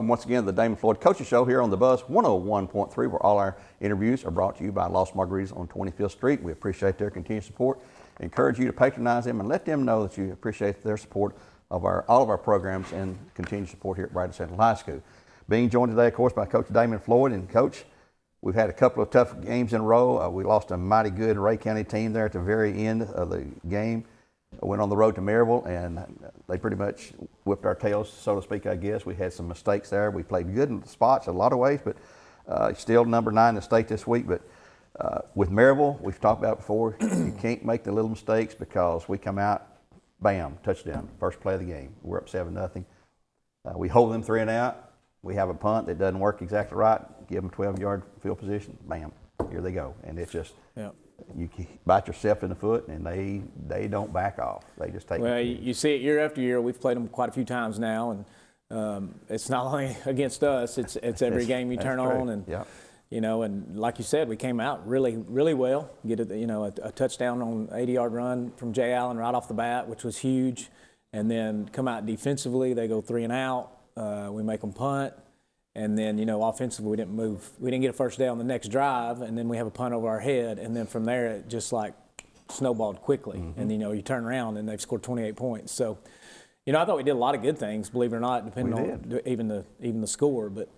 once again to the Damon Floyd Coaching Show here on the Buzz 101.3, where all our interviews are brought to you by Lost Margaritas on 25th Street. We appreciate their continued support. Encourage you to patronize them and let them know that you appreciate their support of all of our programs and continued support here at Brighton Central High School. Being joined today, of course, by Coach Damon Floyd. And Coach, we've had a couple of tough games in a row. We lost a mighty good Ray County team there at the very end of the game. I went on the road to Maryville, and they pretty much whipped our tails, so to speak, I guess. We had some mistakes there. We played good in the spots in a lot of ways, but still number 9 in the state this week. But with Maryville, we've talked about before, you can't make the little mistakes because we come out, bam, touchdown, first play of the game. We're up 7-0. We hold them 3 and out. We have a punt that doesn't work exactly right. Give them 12-yard field position, bam, here they go. And it's just... Yep. You bite yourself in the foot, and they don't back off. They just take. Well, you see it year after year. We've played them quite a few times now, and it's not only against us. It's every game you turn on, and you know, and like you said, we came out really well. Get a touchdown on an 80-yard run from Jay Allen right off the bat, which was huge, and then come out defensively. They go 3 and out. We make them punt. And then, you know, offensively, we didn't move. We didn't get a first down the next drive, and then we have a punt over our head. And then from there, it just like snowballed quickly. Mm-hmm. And, you know, you turn around, and they've scored 28 points. So, you know, I thought we did a lot of good things, believe it or not, depending on even the score. But,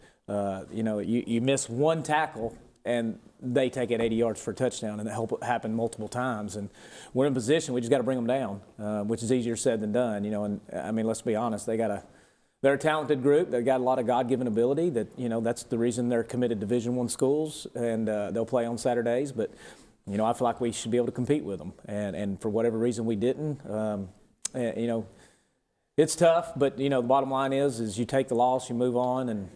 you know, you miss one tackle, and they take it 80 yards for a touchdown, and that happened multiple times. And we're in position. We just got to bring them down, which is easier said than done. You know, and, I mean, let's be honest. They're a talented group. They've got a lot of God-given ability. That, you know, that's the reason they're committed to Division I schools, and they'll play on Saturdays. But, you know, I feel like we should be able to compete with them. And for whatever reason we didn't. You know, it's tough. But, you know, the bottom line is you take the loss, you move on, and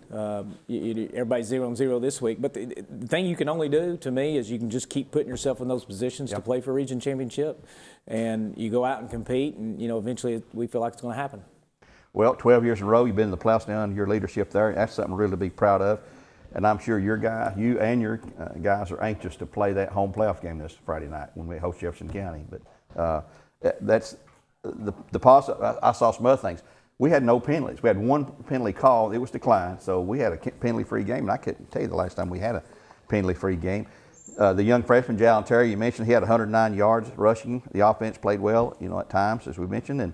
everybody's 0-0 this week. But the thing you can only do, to me, is you can just keep putting yourself in those positions to play for a region championship, and you go out and compete, and, you know, eventually we feel like it's going to happen. Well, 12 years in a row, you've been in the playoffs now, and your leadership there, that's something really to be proud of. And I'm sure you and your guys are anxious to play that home playoff game this Friday night when we host Jefferson County. But that's the positive. I saw some other things. We had no penalties. We had one penalty call. It was declined, so we had a penalty-free game, and I couldn't tell you the last time we had a penalty-free game. The young freshman, Jalen Terry, you mentioned, he had 109 yards rushing. The offense played well, you know, at times, as we mentioned, and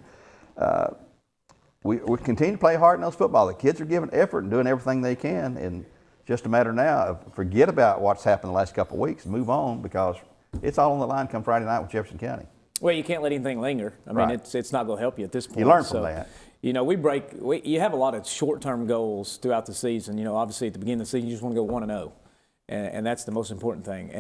we continue to play hard in those football. The kids are giving effort and doing everything they can, and just a matter now of forget about what's happened the last couple of weeks, move on, because it's all on the line come Friday night with Jefferson County. Well, you can't let anything linger. I mean, it's not going to help you at this point. You learn from that. You know, you have a lot of short-term goals throughout the season. You know, obviously at the beginning of the season, you just want to go 1-0, and that's the most important thing.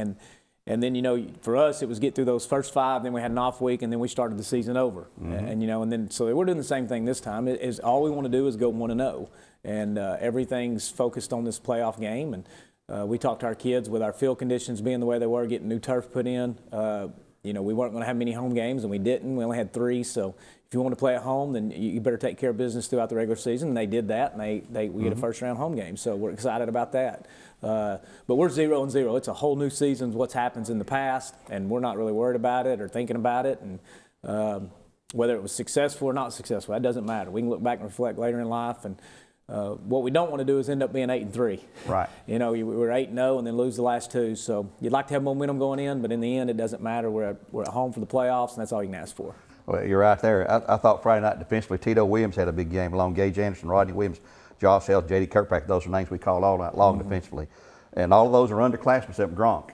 And then, you know, for us, it was get through those first 5, then we had an off week, and then we started the season over. Mm-hmm. And, you know, and then so we're doing the same thing this time. All we want to do is go 1-0, and everything's focused on this playoff game. And we talked to our kids with our field conditions being the way they were, getting new turf put in. You know, we weren't going to have many home games, and we didn't. We only had 3. So if you want to play at home, then you better take care of business throughout the regular season. And they did that, and we get a first-round home game. So we're excited about that. But we're 0-0. It's a whole new season, what's happened in the past, and we're not really worried about it or thinking about it. And whether it was successful or not successful, that doesn't matter. We can look back and reflect later in life. And what we don't want to do is end up being 8-3. Right. You know, we're 8-0 and then lose the last 2. So you'd like to have momentum going in, but in the end, it doesn't matter. We're at home for the playoffs, and that's all you can ask for. Well, you're right there. I thought Friday night defensively, Tito Williams had a big game along Gage Anderson, Rodney Williams, Josh Held, J.D. Kirkpatrick. Those are names we called all night long defensively. And all of those are underclassmen except Gronk.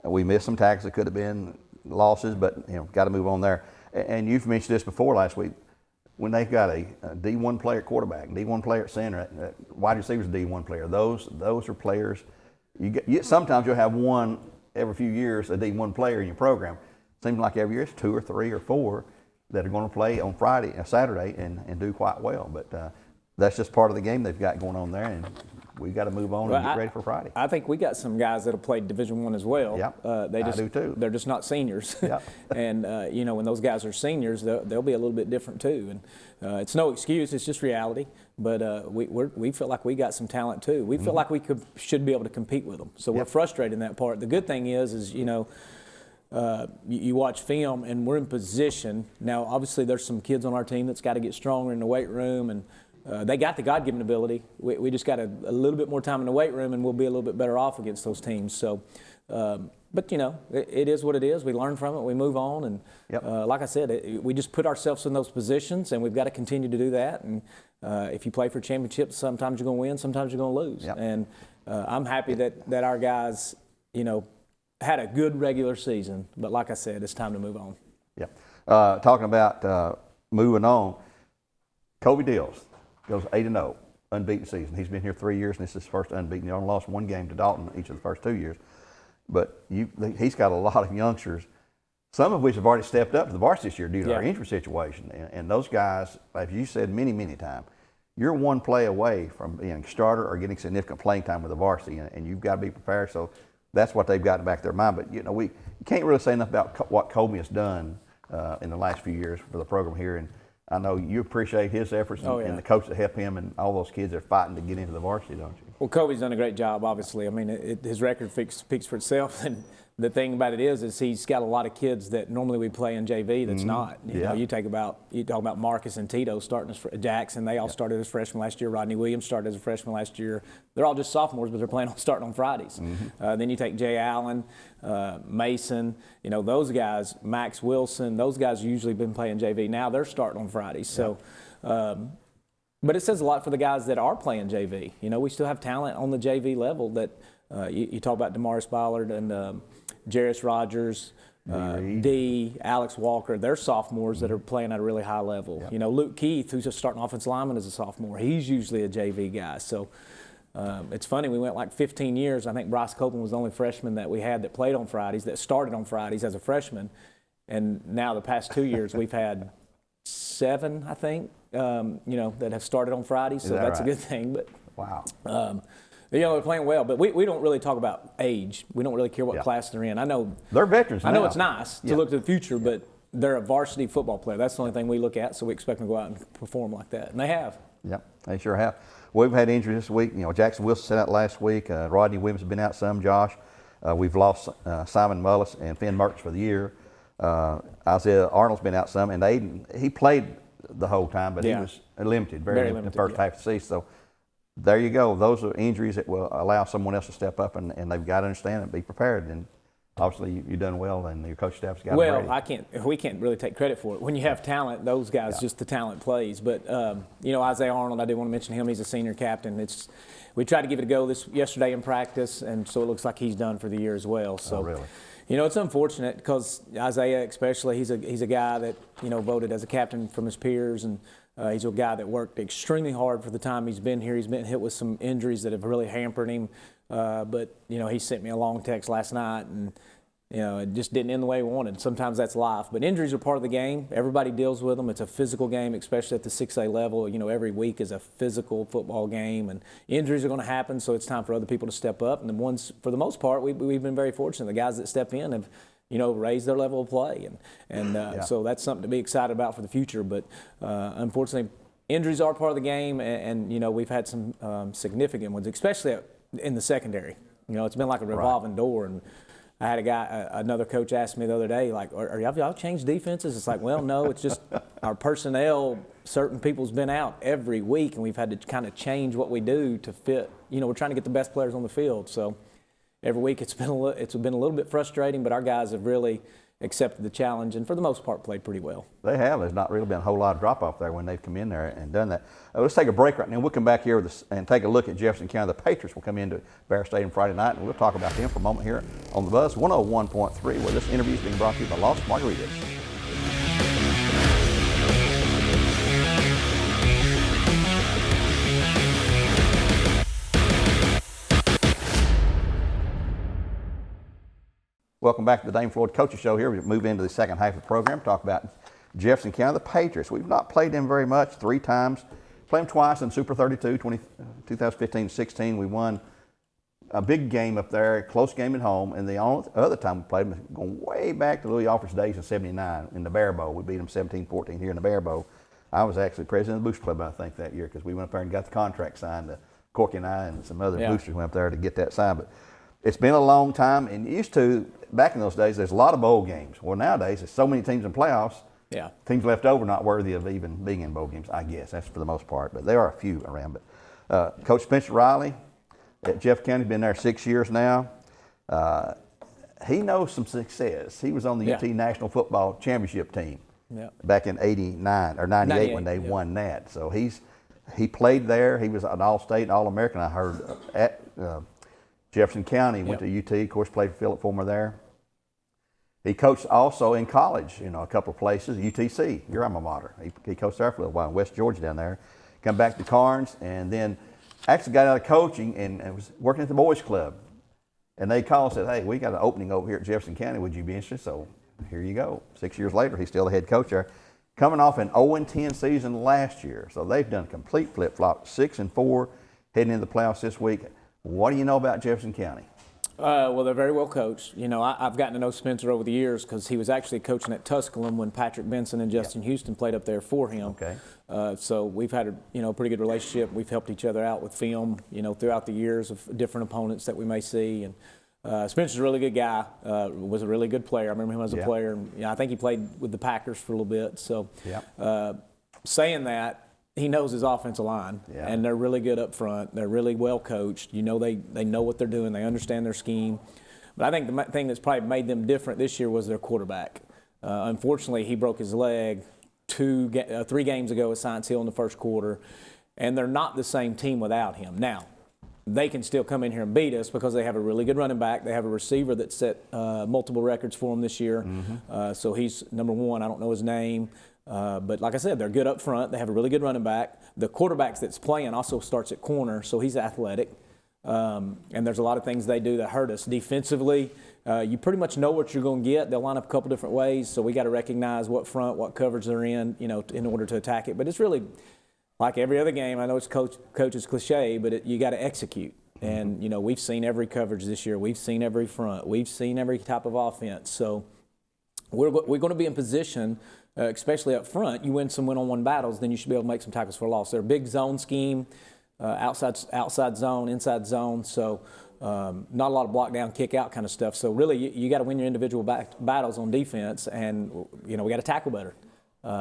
We missed some tackles that could have been losses, but, you know, got to move on there. And you've mentioned this before last week. When they've got a D1 player at quarterback, D1 player at center, wide receivers, D1 player, those are players. Sometimes you'll have one every few years, a D1 player in your program. Seems like every year it's 2 or 3 or 4 that are going to play on Saturday, and do quite well. But that's just part of the game they've got going on there, and we've got to move on and get ready for Friday. I think we got some guys that have played Division I as well. Yep, I do too. They're just not seniors. Yep. And, you know, when those guys are seniors, they'll be a little bit different too. And it's no excuse, it's just reality. But we feel like we got some talent too. We feel like we should be able to compete with them. So we're frustrated in that part. The good thing is you know, you watch film, and we're in position. Now, obviously, there's some kids on our team that's got to get stronger in the weight room, and they got the God-given ability. We just got a little bit more time in the weight room, and we'll be a little bit better off against those teams. So, but it is what it is. We learn from it. We move on, and like I said, we just put ourselves in those positions, and we've got to continue to do that. And if you play for championships, sometimes you're going to win, sometimes you're going to lose. And I'm happy that our guys, had a good regular season. But like I said, it's time to move on. Talking about moving on, Kobe Dills goes 8-0, unbeaten season. He's been here 3 years, and this is his first unbeaten. He only lost one game to Dalton each of the first 2 years. But he's got a lot of youngsters, some of which have already stepped up to the varsity this year due to our injury situation. And those guys, as you said many, many times, you're one play away from being a starter or getting significant playing time with the varsity, and you've got to be prepared. So that's what they've got in the back of their mind. But, you can't really say enough about what Kobe has done in the last few years for the program here. And I know you appreciate his efforts and the coach that helped him and all those kids that are fighting to get into the varsity, don't you? Well, Kobe's done a great job, obviously. I mean, his record speaks for itself. And the thing about it is he's got a lot of kids that normally we play in JV that's not. You talk about Marcus and Tito starting as Jackson. They all started as freshmen last year. Rodney Williams started as a freshman last year. They're all just sophomores, but they're planning on starting on Fridays. Then you take Jay Allen, Mason. Those guys, Max Wilson. Those guys usually been playing JV. Now they're starting on Fridays. So. But it says a lot for the guys that are playing JV. We still have talent on the JV level that you talk about Damaris Ballard and Jarris Rogers, Alex Walker. They're sophomores that are playing at a really high level. Luke Keith, who's a starting offensive lineman as a sophomore, he's usually a JV guy. So it's funny, we went like 15 years. I think Bryce Copeland was the only freshman that we had that played on Fridays, that started on Fridays as a freshman. And now the past 2 years we've had 7, I think, that have started on Fridays, so that's right? A good thing. But wow, they're playing well. But we don't really talk about age. We don't really care what class they're in. I know they're veterans. I know it's nice to look to the future, but they're a varsity football player. That's the only thing we look at. So we expect them to go out and perform like that, and they have. Yep, they sure have. We've had injuries this week. Jackson Wilson sat out last week. Rodney Williams has been out some. Josh, we've lost Simon Mullis and Finn Mertz for the year. Isaiah Arnold's been out some, and Aiden, he played the whole time, but he was limited, very limited in the first half of the season. So there you go. Those are injuries that will allow someone else to step up, and they've got to understand and be prepared. And obviously you've done well, and your coach staff's got them ready. We can't really take credit for it. When you have talent, those guys, just the talent plays. But Isaiah Arnold, I did want to mention him. He's a senior captain. We tried to give it a go yesterday in practice, and so it looks like he's done for the year as well. So. Oh, really? It's unfortunate because Isaiah, especially, he's a guy that voted as a captain from his peers, and he's a guy that worked extremely hard for the time he's been here. He's been hit with some injuries that have really hampered him, but he sent me a long text last night, and it just didn't end the way he wanted. Sometimes that's life, but injuries are part of the game. Everybody deals with them. It's a physical game, especially at the 6A level. Every week is a physical football game, and injuries are going to happen, so it's time for other people to step up. And the ones, for the most part, we've been very fortunate. The guys that step in have, raised their level of play, and so that's something to be excited about for the future. But unfortunately, injuries are part of the game, and we've had some significant ones, especially in the secondary. It's been like a revolving door, and I had another coach asked me the other day, like, are y'all changed defenses? It's like, well, no, it's just our personnel, certain people's been out every week, and we've had to kind of change what we do to fit. We're trying to get the best players on the field. So every week it's been a little bit frustrating, but our guys have really accepted the challenge and for the most part played pretty well. They have. There's not really been a whole lot of drop-off there when they've come in there and done that. Let's take a break right now. We'll come back here and take a look at Jefferson County. The Patriots will come into Bear Stadium Friday night, and we'll talk about them for a moment here on the Buzz 101.3, where this interview is being brought to you by Lost Margaritas. Welcome back to the Damon Floyd Coaches Show here. We move into the second half of the program, talk about Jefferson County, the Patriots. We've not played them very much, 3 times. Played them twice in Super 32, 2015-16. We won a big game up there, close game at home, and the only other time we played them, going way back to Louis Offers days in '79 in the Bear Bowl. We beat them 17-14 here in the Bear Bowl. I was actually president of the Booster Club, I think, that year, because we went up there and got the contract signed. Corky and I and some other boosters went up there to get that signed. But it's been a long time, and back in those days, there's a lot of bowl games. Well, nowadays, there's so many teams in playoffs, Yeah. Teams left over not worthy of even being in bowl games, I guess. That's for the most part, but there are a few around. But Coach Spencer Riley at Jeff County, been there 6 years now. He knows some success. He was on the UT National Football Championship team back in '89 or '98 when they won that. So he played there. He was an All-State and All-American, I heard, at Jefferson County. Went to UT, of course, played for Philip Fulmer there. He coached also in college, a couple of places. UTC, your alma mater. He coached there for a little while in West Georgia down there. Come back to Carnes, and then actually got out of coaching and was working at the boys club. And they called and said, hey, we got an opening over here at Jefferson County. Would you be interested? So here you go. 6 years later, he's still the head coach there. Coming off an 0-10 season last year. So they've done a complete flip-flop, 6-4, heading into the playoffs this week. What do you know about Jefferson County? Well, they're very well coached. I've gotten to know Spencer over the years because he was actually coaching at Tusculum when Patrick Benson and Justin Houston played up there for him. Okay. So we've had a pretty good relationship. We've helped each other out with film, throughout the years of different opponents that we may see. And Spencer's a really good guy. Was a really good player. I remember him as a player. And, I think he played with the Packers for a little bit. So saying that, he knows his offensive line, and they're really good up front. They're really well coached. They know what they're doing. They understand their scheme. But I think the thing that's probably made them different this year was their quarterback. Unfortunately, he broke his leg 3 games ago at Science Hill in the first quarter, and they're not the same team without him. Now, they can still come in here and beat us because they have a really good running back. They have a receiver that set multiple records for them this year. So he's number 1. I don't know his name. But like I said, they're good up front. They have a really good running back. The quarterback that's playing also starts at corner, so he's athletic. And there's a lot of things they do that hurt us. Defensively, you pretty much know what you're going to get. They'll line up a couple different ways, so we got to recognize what front, what coverage they're in, in order to attack it. But it's really like every other game. I know it's coach's cliche, but you got to execute. And, we've seen every coverage this year. We've seen every front. We've seen every type of offense. So we're going to be in position, especially up front. You win some one-on-one battles, then you should be able to make some tackles for a loss. They're a big zone scheme, outside zone, inside zone. So not a lot of block down, kick out kind of stuff. So really, you got to win your individual battles on defense, and we got to tackle better.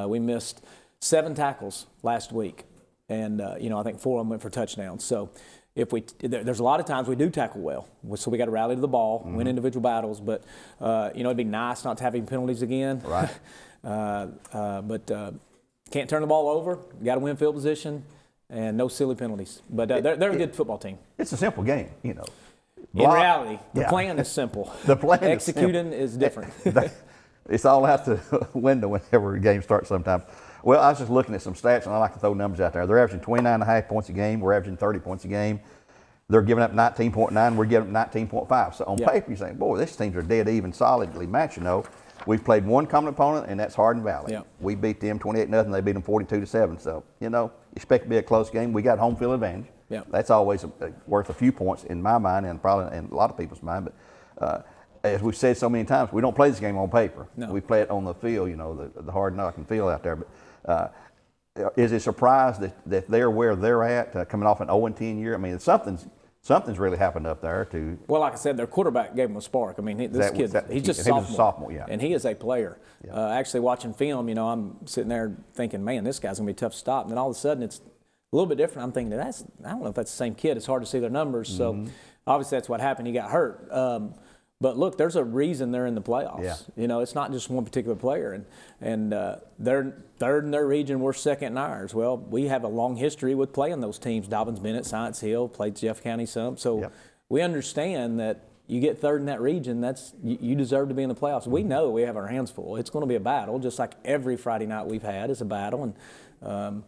We missed 7 tackles last week, and I think 4 of them went for touchdowns. So there's a lot of times we do tackle well, so we got to rally to the ball, win individual battles. But it'd be nice not to have any penalties again. Right. But can't turn the ball over. Got to win field position, and no silly penalties. But they're a good football team. It's a simple game, In reality, the plan is simple. The plan Executing is different. It's all out the window whenever a game starts sometimes. Well, I was just looking at some stats, and I like to throw numbers out there. They're averaging 29.5 points a game. We're averaging 30 points a game. They're giving up 19.9. We're giving up 19.5. So on paper, you think, boy, these teams are dead even, solidly matched. We've played one common opponent, and that's Hardin Valley. We beat them 28-0. They beat them 42-7. So, expect it to be a close game. We got home field advantage. That's always worth a few points in my mind, and probably in a lot of people's mind. But as we've said so many times, we don't play this game on paper. No. We play it on the field, the hard knocking field out there. But is it a surprise that they're where they're at, coming off an 0-10 year? I mean, something's really happened up there. Well, like I said, their quarterback gave them a spark. I mean, he's just a sophomore, and he is a player. Actually, watching film, I'm sitting there thinking, man, this guy's going to be tough to stop. And then all of a sudden, it's a little bit different. I'm thinking, I don't know if that's the same kid. It's hard to see their numbers. So obviously, that's what happened. He got hurt. But look, there's a reason they're in the playoffs. It's not just one particular player, and they're third in their region. We're second in ours. Well, we have a long history with playing those teams. Dobbins Bennett, Science Hill, played Jeff County some. So we understand that you get third in that region, you deserve to be in the playoffs. We know we have our hands full. It's going to be a battle, just like every Friday night we've had is a battle, and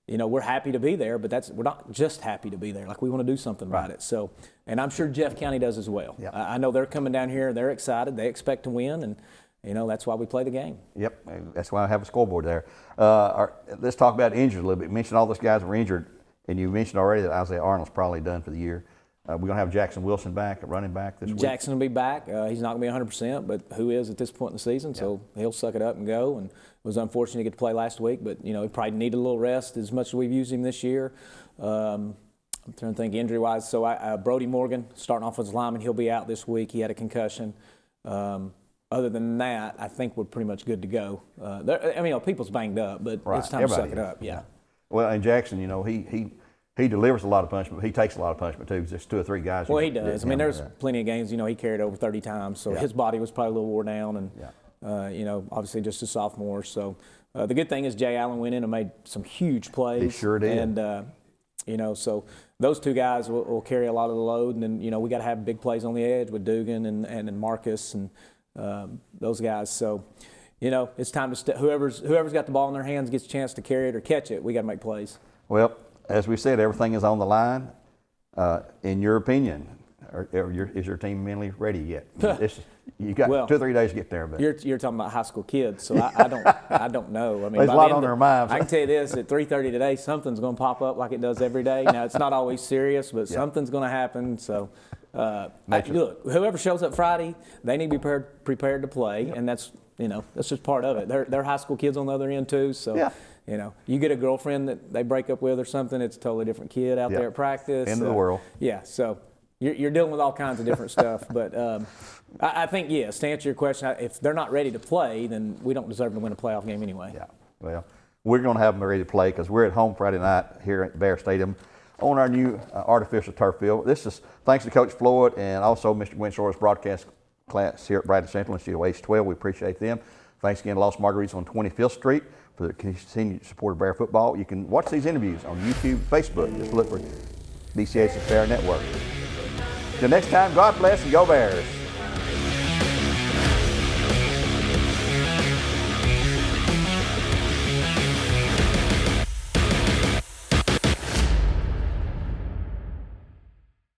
we're happy to be there, but we're not just happy to be there. Like, we want to do something about it. So, and I'm sure Jeff County does as well. I know they're coming down here. They're excited. They expect to win, and that's why we play the game. That's why I have a scoreboard there. Let's talk about injuries a little bit. You mentioned all those guys were injured, and you mentioned already that Isaiah Arnold's probably done for the year. We're going to have Jackson Wilson back, a running back this week. Jackson will be back. He's not going to be 100%, but who is at this point in the season? So he'll suck it up and go. And it was unfortunate to get to play last week, but he probably needed a little rest as much as we've used him this year. I'm trying to think injury-wise. So Brody Morgan, starting offensive lineman, he'll be out this week. He had a concussion. other than that, I think we're pretty much good to go. I mean, people's banged up, but it's time Everybody to suck it up. Yeah. Well, and Jackson, he delivers a lot of punishment, but he takes a lot of punishment too. There's 2 or 3 guys. Well, he does. I mean, there's plenty of games. He carried over 30 times, so his body was probably a little wore down, and obviously just a sophomore. So the good thing is Jay Allen went in and made some huge plays. He sure did. And so those 2 guys will carry a lot of the load, and then we got to have big plays on the edge with Dugan and Marcus and those guys. So. It's time to whoever's got the ball in their hands gets a chance to carry it or catch it. We got to make plays. Well, as we said, everything is on the line. In your opinion, is your team mentally ready yet? You got 2 or 3 days to get there. But you're talking about high school kids, so I don't know. I mean, there's a lot on their minds. I can tell you this: at 3:30 today, something's going to pop up like it does every day. Now it's not always serious, but something's going to happen. So. Look, whoever shows up Friday, they need to be prepared to play, and that's just part of it. They're high school kids on the other end too, so you get a girlfriend that they break up with or something, it's a totally different kid out there at practice. End of the world. Yeah, so you're dealing with all kinds of different stuff, but I think yes, to answer your question, if they're not ready to play, then we don't deserve to win a playoff game anyway. Yeah, well, we're going to have them ready to play because we're at home Friday night here at Bear Stadium on our new artificial turf field. This is thanks to Coach Floyd and also Mr. Winsor's broadcast class here at Bradley Central Institute of Ace 12. We appreciate them. Thanks again to Lost Margaritas on 25th Street for the continued support of Bear football. You can watch these interviews on YouTube, Facebook. Just look for BCH's Bear Network. Till next time, God bless and go Bears.